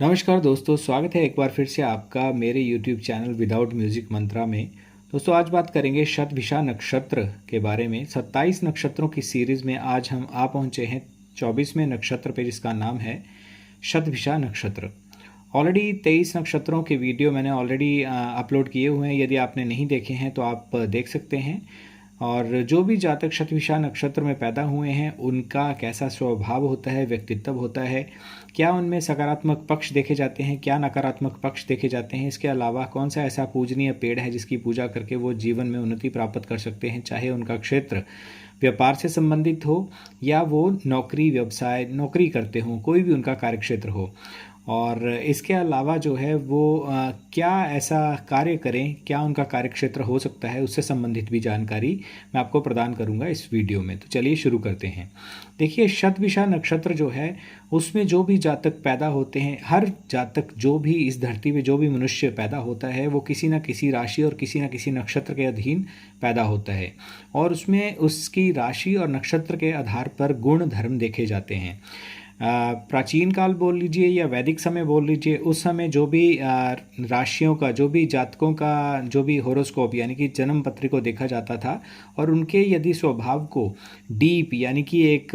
नमस्कार दोस्तों, स्वागत है एक बार फिर से आपका मेरे YouTube चैनल विदाउट म्यूजिक मंत्रा में। दोस्तों, आज बात करेंगे शतभिषा नक्षत्र के बारे में। 27 नक्षत्रों की सीरीज में आज हम आ पहुंचे हैं 24वें नक्षत्र पे, जिसका नाम है शतभिषा नक्षत्र। ऑलरेडी 23 नक्षत्रों के वीडियो मैंने ऑलरेडी अपलोड किए हुए हैं। यदि आपने नहीं देखे हैं तो आप देख सकते हैं। और जो भी जातक शतभिषा नक्षत्र में पैदा हुए हैं उनका कैसा स्वभाव होता है, व्यक्तित्व होता है, क्या उनमें सकारात्मक पक्ष देखे जाते हैं, क्या नकारात्मक पक्ष देखे जाते हैं, इसके अलावा कौन सा ऐसा पूजनीय पेड़ है जिसकी पूजा करके वो जीवन में उन्नति प्राप्त कर सकते हैं, चाहे उनका क्षेत्र व्यापार से संबंधित हो या वो नौकरी व्यवसाय नौकरी करते हों, कोई भी उनका कार्यक्षेत्र हो। और इसके अलावा जो है वो क्या ऐसा कार्य करें, क्या उनका कार्यक्षेत्र हो सकता है, उससे संबंधित भी जानकारी मैं आपको प्रदान करूंगा इस वीडियो में। तो चलिए शुरू करते हैं। देखिए, शतभिषा नक्षत्र जो है उसमें जो भी जातक पैदा होते हैं, हर जातक जो भी इस धरती में जो भी मनुष्य पैदा होता है वो किसी न किसी राशि और किसी न किसी नक्षत्र के अधीन पैदा होता है। और उसमें उसकी राशि और नक्षत्र के आधार पर गुण धर्म देखे जाते हैं। प्राचीन काल बोल लीजिए या वैदिक समय बोल लीजिए, उस समय जो भी राशियों का, जो भी जातकों का जो भी होरोस्कोप यानी कि जन्म पत्री को देखा जाता था और उनके यदि स्वभाव को डीप यानी कि एक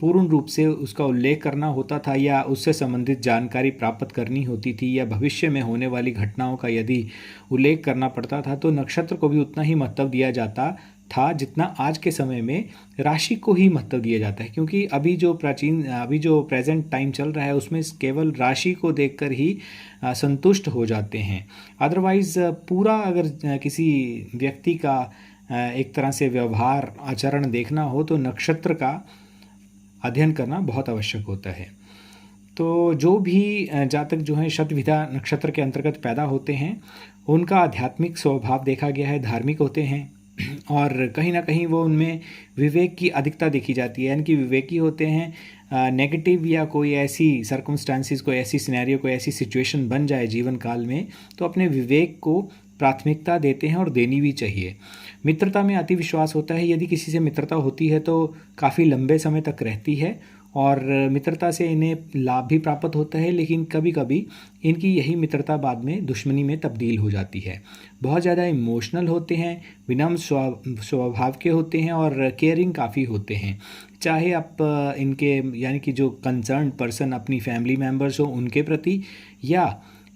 पूर्ण रूप से उसका उल्लेख करना होता था या उससे संबंधित जानकारी प्राप्त करनी होती थी या भविष्य में होने वाली घटनाओं का यदि उल्लेख करना पड़ता था तो नक्षत्र को भी उतना ही महत्व दिया जाता था जितना आज के समय में राशि को ही महत्व दिया जाता है। क्योंकि अभी जो प्रेजेंट टाइम चल रहा है उसमें केवल राशि को देखकर ही संतुष्ट हो जाते हैं। अदरवाइज पूरा अगर किसी व्यक्ति का एक तरह से व्यवहार आचरण देखना हो तो नक्षत्र का अध्ययन करना बहुत आवश्यक होता है। तो जो भी जातक जो हैं शतभिषा नक्षत्र के अंतर्गत पैदा होते हैं उनका आध्यात्मिक स्वभाव देखा गया है, धार्मिक होते हैं और कहीं ना कहीं वो उनमें विवेक की अधिकता देखी जाती है। यानी कि विवेकी होते हैं। नेगेटिव या कोई ऐसी सर्कमस्टांसिस, कोई ऐसी सिनेरियो, कोई ऐसी सिचुएशन बन जाए जीवन काल में तो अपने विवेक को प्राथमिकता देते हैं और देनी भी चाहिए। मित्रता में अति विश्वास होता है। यदि किसी से मित्रता होती है तो काफ़ी लंबे समय तक रहती है और मित्रता से इन्हें लाभ भी प्राप्त होता है, लेकिन कभी कभी इनकी यही मित्रता बाद में दुश्मनी में तब्दील हो जाती है। बहुत ज़्यादा इमोशनल होते हैं, विनम्र स्वभाव के होते हैं और केयरिंग काफ़ी होते हैं। चाहे आप इनके यानी कि जो कंसर्न पर्सन अपनी फैमिली मेम्बर्स हो उनके प्रति या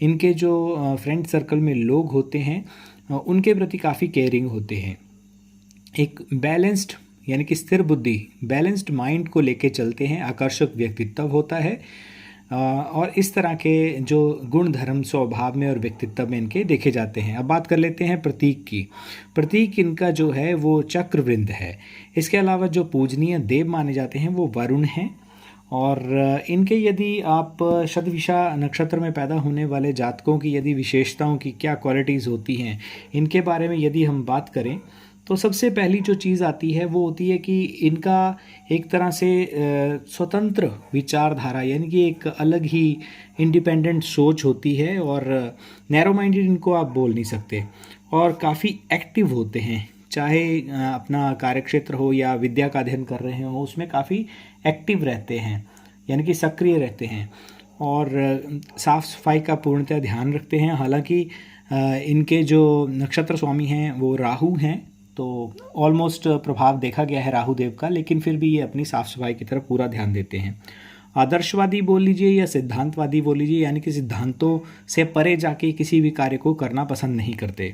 इनके जो फ्रेंड सर्कल में लोग होते हैं उनके प्रति काफ़ी केयरिंग होते हैं। एक बैलेंस्ड यानी कि स्थिर बुद्धि, बैलेंस्ड माइंड को लेके चलते हैं, आकर्षक व्यक्तित्व होता है और इस तरह के जो गुण धर्म स्वभाव में और व्यक्तित्व में इनके देखे जाते हैं। अब बात कर लेते हैं प्रतीक की। प्रतीक इनका जो है वो चक्रवृंद है। इसके अलावा जो पूजनीय देव माने जाते हैं वो वरुण हैं। और इनके यदि आप शतभिषा नक्षत्र में पैदा होने वाले जातकों की यदि विशेषताओं की क्या क्वालिटीज़ होती हैं इनके बारे में यदि हम बात करें तो सबसे पहली जो चीज़ आती है वो होती है कि इनका एक तरह से स्वतंत्र विचारधारा यानी कि एक अलग ही इंडिपेंडेंट सोच होती है और नैरो माइंडेड इनको आप बोल नहीं सकते। और काफ़ी एक्टिव होते हैं, चाहे अपना कार्यक्षेत्र हो या विद्या का अध्ययन कर रहे हो उसमें काफ़ी एक्टिव रहते हैं यानी कि सक्रिय रहते हैं और साफ़ सफाई का पूर्णतः ध्यान रखते हैं। हालांकि इनके जो नक्षत्र स्वामी हैं वो राहु हैं तो ऑलमोस्ट प्रभाव देखा गया है राहु देव का, लेकिन फिर भी ये अपनी साफ़ सफाई की तरफ पूरा ध्यान देते हैं। आदर्शवादी बोल लीजिए या सिद्धांतवादी बोल लीजिए, यानी कि सिद्धांतों से परे जाके किसी भी कार्य को करना पसंद नहीं करते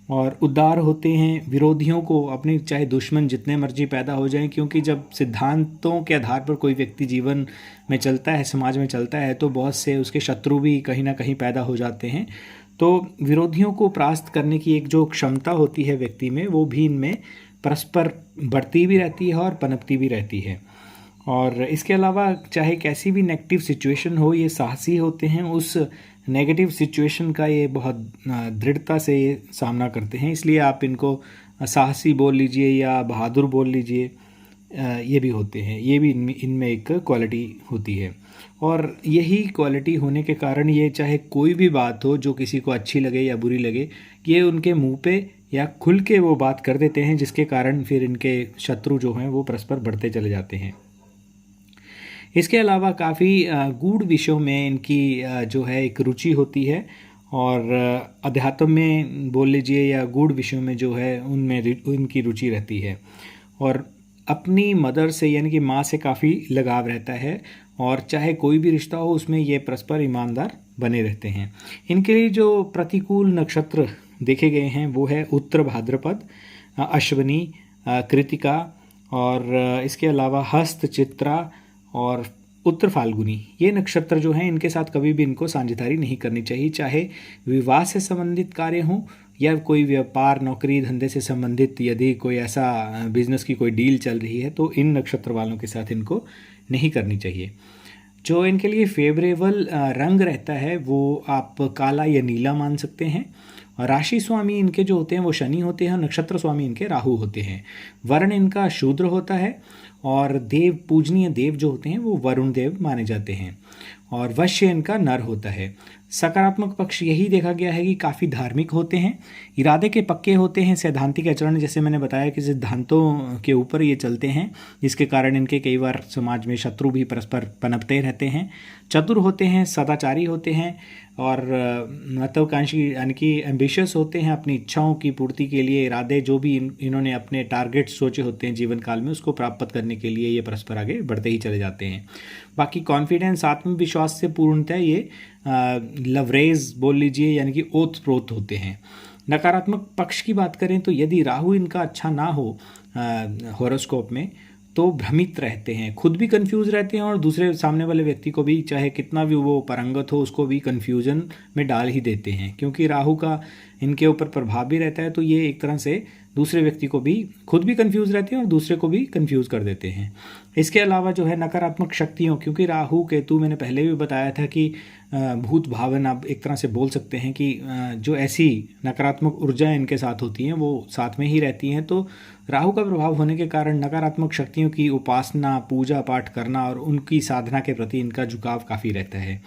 और उदार होते हैं। विरोधियों को, अपने चाहे दुश्मन जितने मर्जी पैदा हो जाएं, क्योंकि जब सिद्धांतों के आधार पर कोई व्यक्ति जीवन में चलता है, समाज में चलता है तो बहुत से उसके शत्रु भी कहीं ना कहीं पैदा हो जाते हैं। तो विरोधियों को परास्त करने की एक जो क्षमता होती है व्यक्ति में वो भी इनमें परस्पर बढ़ती भी रहती है और पनपती भी रहती है। और इसके अलावा चाहे कैसी भी नेगेटिव सिचुएशन हो ये साहसी होते हैं। उस नेगेटिव सिचुएशन का ये बहुत दृढ़ता से ये सामना करते हैं, इसलिए आप इनको साहसी बोल लीजिए या बहादुर बोल लीजिए, ये भी होते हैं। ये भी इनमें एक क्वालिटी होती है और यही क्वालिटी होने के कारण ये चाहे कोई भी बात हो जो किसी को अच्छी लगे या बुरी लगे, ये उनके मुंह पे या खुल के वो बात कर देते हैं, जिसके कारण फिर इनके शत्रु जो हैं वो परस्पर बढ़ते चले जाते हैं। इसके अलावा काफ़ी गूढ़ विषयों में इनकी जो है एक रुचि होती है, और अध्यात्म में बोल लीजिए या गूढ़ विषयों में जो है उनमें उनकी रुचि रहती है। और अपनी मदर से यानी कि माँ से काफ़ी लगाव रहता है, और चाहे कोई भी रिश्ता हो उसमें ये परस्पर ईमानदार बने रहते हैं। इनके लिए जो प्रतिकूल नक्षत्र देखे गए हैं वो है उत्तर भाद्रपद, अश्विनी, कृतिका, और इसके अलावा हस्त, चित्रा और उत्तर फाल्गुनी। ये नक्षत्र जो हैं इनके साथ कभी भी इनको साझेदारी नहीं करनी चाहिए, चाहे विवाह से संबंधित कार्य हों या कोई व्यापार, नौकरी, धंधे से संबंधित यदि कोई ऐसा बिजनेस की कोई डील चल रही है तो इन नक्षत्र वालों के साथ इनको नहीं करनी चाहिए। जो इनके लिए फेवरेबल रंग रहता है वो आप काला या नीला मान सकते हैं। और राशि स्वामी इनके जो होते हैं वो शनि होते हैं, और नक्षत्र स्वामी इनके राहु होते हैं। वर्ण इनका शूद्र होता है, और देव, पूजनीय देव जो होते हैं वो वरुण देव माने जाते हैं, और वश्य इनका नर होता है। सकारात्मक पक्ष यही देखा गया है कि काफ़ी धार्मिक होते हैं, इरादे के पक्के होते हैं, सैद्धांतिक आचरण, जैसे मैंने बताया कि सिद्धांतों के ऊपर ये चलते हैं, जिसके कारण इनके कई बार समाज में शत्रु भी परस्पर पनपते रहते हैं। चतुर होते हैं, सदाचारी होते हैं, और महत्वाकांक्षी यानी कि एम्बिशियस होते हैं। अपनी इच्छाओं की पूर्ति के लिए इरादे जो भी इन्होंने अपने टारगेट सोचे होते हैं जीवन काल में, उसको प्राप्त करने के लिए ये परस्पर आगे बढ़ते ही चले जाते हैं। बाकी कॉन्फिडेंस, आत्मविश्वास से पूर्णतः ये लवरेज बोल लीजिए यानी कि ओत प्रोत होते हैं। नकारात्मक पक्ष की बात करें तो यदि राहु इनका अच्छा ना हो हॉरोस्कोप में तो भ्रमित रहते हैं, खुद भी कंफ्यूज रहते हैं, और दूसरे सामने वाले व्यक्ति को भी, चाहे कितना भी वो पारंगत हो, उसको भी कंफ्यूजन में डाल ही देते हैं, क्योंकि राहु का इनके ऊपर प्रभाव भी रहता है। तो ये एक तरह से दूसरे व्यक्ति को भी, खुद भी कंफ्यूज रहते हैं और दूसरे को भी कंफ्यूज कर देते हैं। इसके अलावा जो है नकारात्मक शक्तियों, क्योंकि राहु केतु मैंने पहले भी बताया था कि भूत भावन, आप एक तरह से बोल सकते हैं कि जो ऐसी नकारात्मक ऊर्जाएं इनके साथ होती हैं वो साथ में ही रहती हैं। तो राहु का प्रभाव होने के कारण नकारात्मक शक्तियों की उपासना, पूजा पाठ करना और उनकी साधना के प्रति इनका झुकाव काफ़ी रहता है।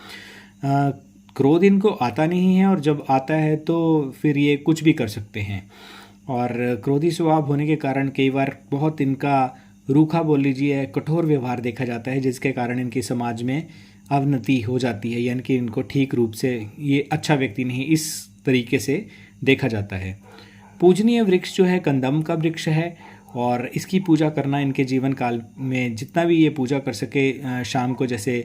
क्रोध इनको आता नहीं है, और जब आता है तो फिर ये कुछ भी कर सकते हैं, और क्रोधी स्वभाव होने के कारण कई बार बहुत इनका रूखा बोल लीजिए, कठोर व्यवहार देखा जाता है, जिसके कारण इनकी समाज में अवनति हो जाती है, यानी कि इनको ठीक रूप से ये अच्छा व्यक्ति नहीं इस तरीके से देखा जाता है। पूजनीय वृक्ष जो है कंदम का वृक्ष है, और इसकी पूजा करना इनके जीवन काल में जितना भी ये पूजा कर सके, शाम को जैसे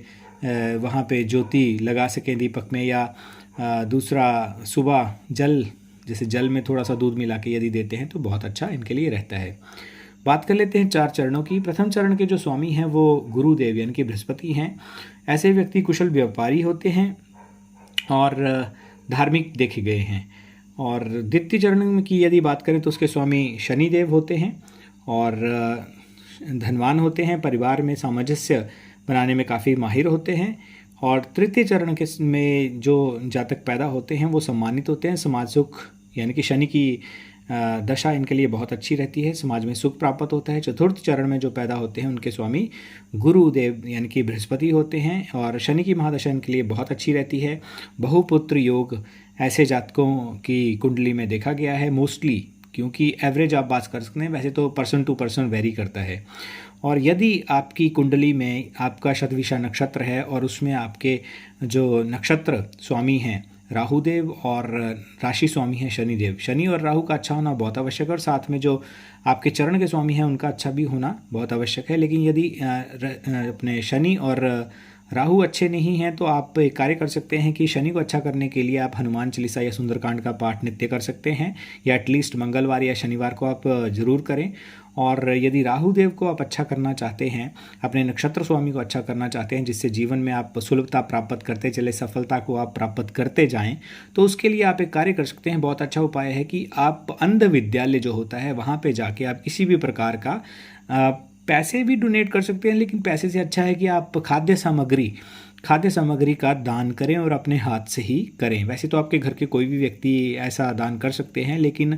वहाँ पे ज्योति लगा सकें दीपक में, या दूसरा सुबह जल, जैसे जल में थोड़ा सा दूध मिला के यदि देते हैं तो बहुत अच्छा इनके लिए रहता है। बात कर लेते हैं 4 चरणों की। प्रथम चरण के जो स्वामी हैं वो गुरुदेव यानी कि बृहस्पति हैं। ऐसे व्यक्ति कुशल व्यापारी होते हैं और धार्मिक देखे गए हैं। और द्वितीय चरण की यदि बात करें तो उसके स्वामी शनिदेव होते हैं और धनवान होते हैं, परिवार में सामंजस्य बनाने में काफ़ी माहिर होते हैं। और तृतीय चरण के में जो जातक पैदा होते हैं वो सम्मानित होते हैं, समाज सुख यानी कि शनि की दशा इनके लिए बहुत अच्छी रहती है, समाज में सुख प्राप्त होता है। चतुर्थ चरण में जो पैदा होते हैं उनके स्वामी गुरुदेव यानी कि बृहस्पति होते हैं और शनि की महादशा इनके लिए बहुत अच्छी रहती है। बहुपुत्र योग ऐसे जातकों की कुंडली में देखा गया है मोस्टली, क्योंकि एवरेज आप बात कर सकते हैं, वैसे तो पर्सन टू पर्सन वेरी करता है। और यदि आपकी कुंडली में आपका शतभिषा नक्षत्र है और उसमें आपके जो नक्षत्र स्वामी हैं राहुदेव और राशि स्वामी हैं शनिदेव, शनि और राहु का अच्छा होना बहुत आवश्यक है, और साथ में जो आपके चरण के स्वामी हैं उनका अच्छा भी होना बहुत आवश्यक है। लेकिन यदि अपने शनि और राहु अच्छे नहीं हैं तो आप एक कार्य कर सकते हैं कि शनि को अच्छा करने के लिए आप हनुमान चालीसा या सुंदरकांड का पाठ नित्य कर सकते हैं, या एटलीस्ट मंगलवार या शनिवार को आप ज़रूर करें। और यदि राहु देव को आप अच्छा करना चाहते हैं, अपने नक्षत्र स्वामी को अच्छा करना चाहते हैं जिससे जीवन में आप सुलभता प्राप्त करते चले, सफलता को आप प्राप्त करते जाएं, तो उसके लिए आप एक कार्य कर सकते हैं। बहुत अच्छा उपाय है कि आप अंध विद्यालय जो होता है वहाँ पे जाके आप किसी भी प्रकार का पैसे भी डोनेट कर सकते हैं, लेकिन पैसे से अच्छा है कि आप खाद्य सामग्री का दान करें और अपने हाथ से ही करें। वैसे तो आपके घर के कोई भी व्यक्ति ऐसा दान कर सकते हैं, लेकिन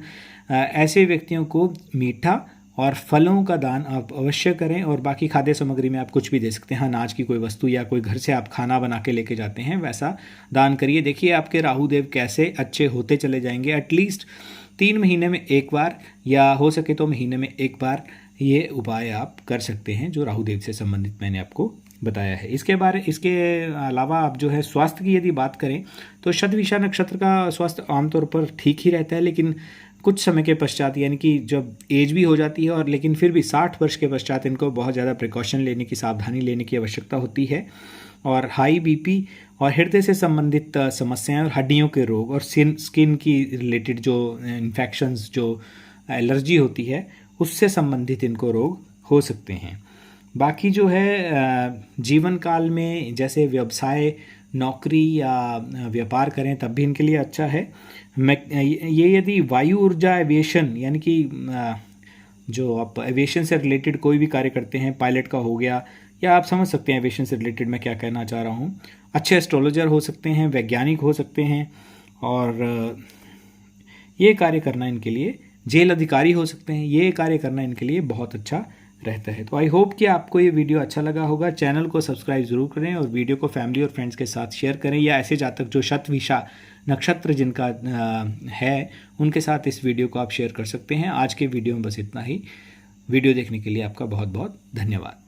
ऐसे व्यक्तियों को मीठा और फलों का दान आप अवश्य करें। और बाकी खाद्य सामग्री में आप कुछ भी दे सकते हैं, अनाज की कोई वस्तु या कोई घर से आप खाना बना के लेके जाते हैं वैसा दान करिए। देखिए आपके राहुदेव कैसे अच्छे होते चले जाएंगे। एटलीस्ट 3 महीने में एक बार या हो सके तो महीने में एक बार ये उपाय आप कर सकते हैं जो राहुदेव से संबंधित मैंने आपको बताया है। इसके अलावा आप जो है स्वास्थ्य की यदि बात करें तो शतभिषा नक्षत्र का स्वास्थ्य आमतौर पर ठीक ही रहता है, लेकिन कुछ समय के पश्चात यानी कि जब एज भी हो जाती है और लेकिन फिर भी 60 वर्ष के पश्चात इनको बहुत ज़्यादा प्रिकॉशन लेने की, सावधानी लेने की आवश्यकता होती है। और हाई बीपी और हृदय से संबंधित समस्याएं और हड्डियों के रोग और स्किन की रिलेटेड जो इन्फेक्शंस, जो एलर्जी होती है, उससे संबंधित इनको रोग हो सकते हैं। बाकी जो है जीवन काल में जैसे व्यवसाय, नौकरी या व्यापार करें तब भी इनके लिए अच्छा है। ये यदि वायु ऊर्जा, एविएशन यानी कि जो आप एविएशन से रिलेटेड कोई भी कार्य करते हैं, पायलट का हो गया, या आप समझ सकते हैं एविएशन से रिलेटेड मैं क्या कहना चाह रहा हूँ। अच्छे एस्ट्रोलॉजर हो सकते हैं, वैज्ञानिक हो सकते हैं, और ये कार्य करना इनके लिए, जेल अधिकारी हो सकते हैं, ये कार्य करना इनके लिए बहुत अच्छा रहता है। तो आई होप कि आपको ये वीडियो अच्छा लगा होगा। चैनल को सब्सक्राइब ज़रूर करें और वीडियो को फैमिली और फ्रेंड्स के साथ शेयर करें, या ऐसे जातक जो शतभिषा नक्षत्र जिनका है उनके साथ इस वीडियो को आप शेयर कर सकते हैं। आज के वीडियो में बस इतना ही। वीडियो देखने के लिए आपका बहुत बहुत धन्यवाद।